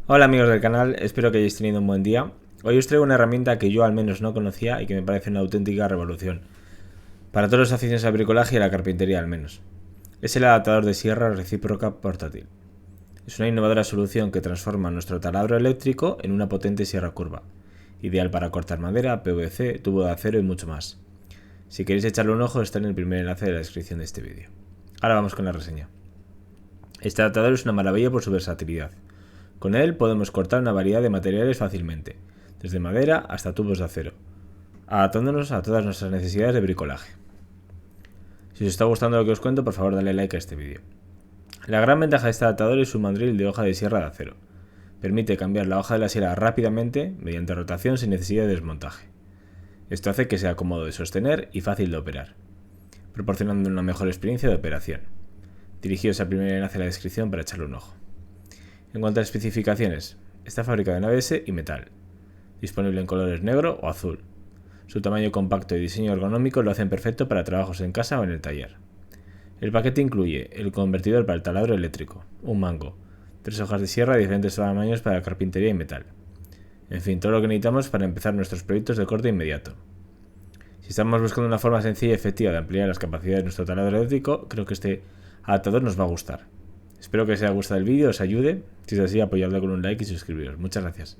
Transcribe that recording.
Hola amigos del canal, espero que hayáis tenido un buen día. Hoy os traigo una herramienta que yo al menos no conocía y que me parece una auténtica revolución. Para todos los aficionados al bricolaje y a la carpintería al menos. Es el adaptador de sierra recíproca portátil. Es una innovadora solución que transforma nuestro taladro eléctrico en una potente sierra curva. Ideal para cortar madera, PVC, tubo de acero y mucho más. Si queréis echarle un ojo está en el primer enlace de la descripción de este vídeo. Ahora vamos con la reseña. Este adaptador es una maravilla por su versatilidad. Con él podemos cortar una variedad de materiales fácilmente, desde madera hasta tubos de acero, adaptándonos a todas nuestras necesidades de bricolaje. Si os está gustando lo que os cuento, por favor dale like a este vídeo. La gran ventaja de este adaptador es su mandril de hoja de sierra de acero. Permite cambiar la hoja de la sierra rápidamente mediante rotación sin necesidad de desmontaje. Esto hace que sea cómodo de sostener y fácil de operar, proporcionando una mejor experiencia de operación. Dirigidos al primer enlace en la descripción para echarle un ojo. En cuanto a especificaciones, está fabricado en ABS y metal, disponible en colores negro o azul. Su tamaño compacto y diseño ergonómico lo hacen perfecto para trabajos en casa o en el taller. El paquete incluye el convertidor para el taladro eléctrico, un mango, 3 hojas de sierra de diferentes tamaños para carpintería y metal. En fin, todo lo que necesitamos para empezar nuestros proyectos de corte inmediato. Si estamos buscando una forma sencilla y efectiva de ampliar las capacidades de nuestro taladro eléctrico, creo que este adaptador nos va a gustar. Espero que os haya gustado el vídeo, os ayude. Si es así, apoyadlo con un like y suscribiros. Muchas gracias.